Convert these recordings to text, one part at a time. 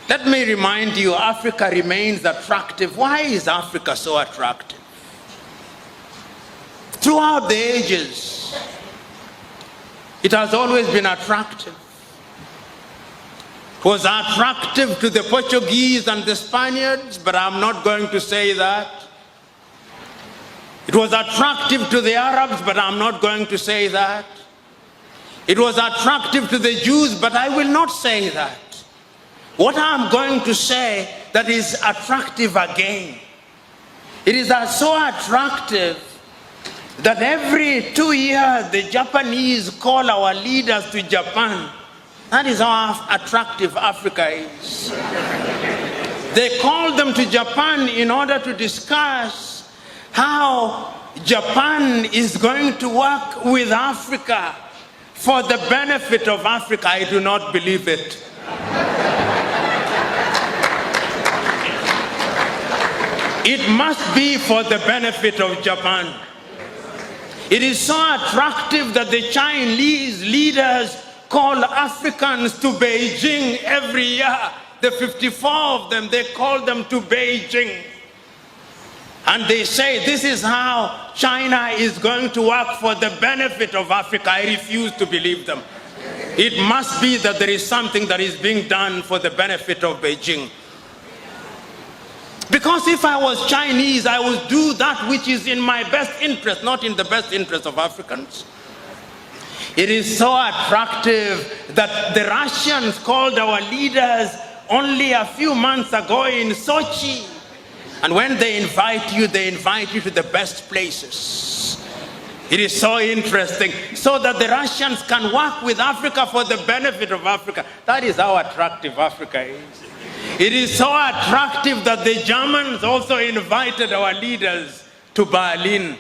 Let me remind you, Africa remains attractive. Why is Africa so attractive? Throughout the ages, it has always been attractive. It was attractive to the Portuguese and the Spaniards, but I'm not going to say that. It was attractive to the Arabs, but I'm not going to say that. It was attractive to the Jews, but I will not say that. What I'm going to say that is attractive again, it is so attractive that every 2 years the Japanese call our leaders to Japan. That is how attractive Africa is. They call them to Japan in order to discuss how Japan is going to work with Africa for the benefit of Africa. I do not believe it. It must be for the benefit of Japan. It is so attractive that the Chinese leaders call Africans to Beijing every year. The 54 of them, they call them to Beijing. And they say this is how China is going to work for the benefit of Africa. I refuse to believe them. It must be that there is something that is being done for the benefit of Beijing. Because if I was Chinese, I would do that which is in my best interest, not in the best interest of Africans. It is so attractive that the Russians called our leaders only a few months ago in Sochi. And when they invite you to the best places. It is so interesting, so that the Russians can work with Africa for the benefit of Africa. That is how attractive Africa is. It is so attractive that the Germans also invited our leaders to Berlin.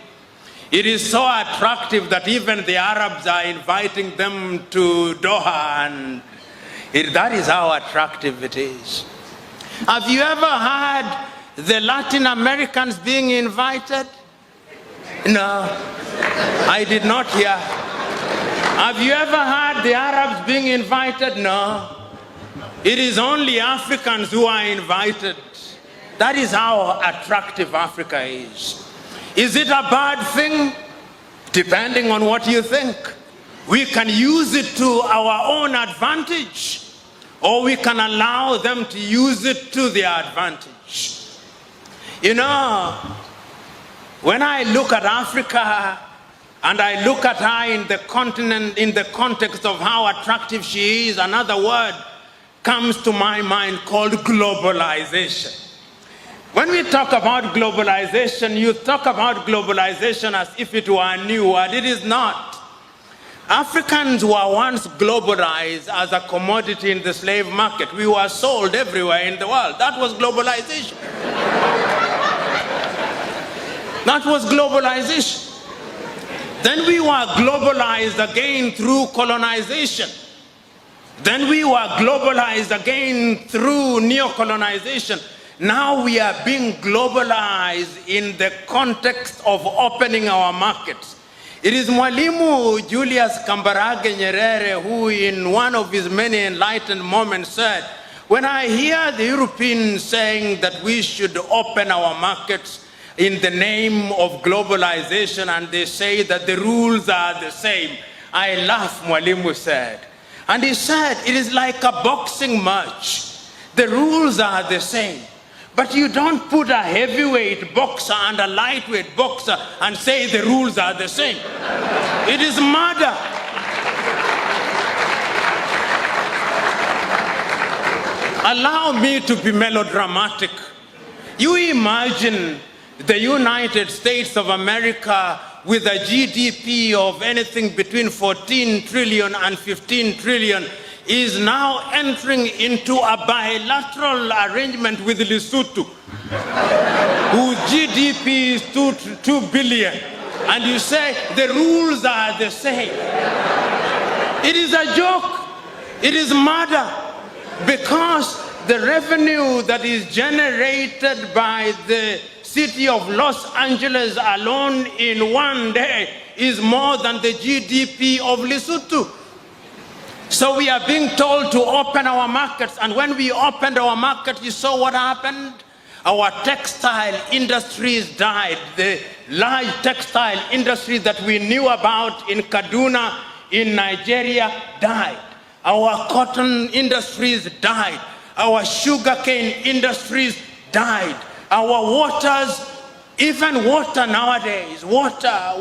It is so attractive that even the Arabs are inviting them to Doha, and that is how attractive it is. Have you ever heard the Latin Americans being invited? No, I did not hear. Have you ever heard the Arabs being invited? No. It is only Africans who are invited. That is how attractive Africa is. Is it a bad thing? Depending on what you think. We can use it to our own advantage, or we can allow them to use it to their advantage. You know, when I look at Africa and I look at her in the continent, in the context of how attractive she is, another word comes to my mind called globalization. When we talk about globalization, you talk about globalization as if it were a new word. It is not. Africans were once globalized as a commodity in the slave market. We were sold everywhere in the world. That was globalization. That was globalization. Then we were globalized again through colonization. Then we were globalized again through neo-colonization. Now we are being globalized in the context of opening our markets. It is Mwalimu Julius Kambarage Nyerere who in one of his many enlightened moments said, when I hear the Europeans saying that we should open our markets in the name of globalization and they say that the rules are the same, I laugh, Mwalimu said. And he said, it is like a boxing match. The rules are the same. But you don't put a heavyweight boxer and a lightweight boxer and say the rules are the same. It is murder. Allow me to be melodramatic. You imagine the United States of America with a GDP of anything between 14 trillion and 15 trillion is now entering into a bilateral arrangement with Lesotho, whose GDP is 2 billion. And you say the rules are the same. It is a joke. It is murder. Because the revenue that is generated by the city of Los Angeles alone in one day is more than the GDP of Lesotho. So we are being told to open our markets, and when we opened our market, you saw what happened? Our textile industries died. The large textile industries that we knew about in Kaduna, in Nigeria, died. Our cotton industries died. Our sugarcane industries died. Our waters, even water nowadays, water.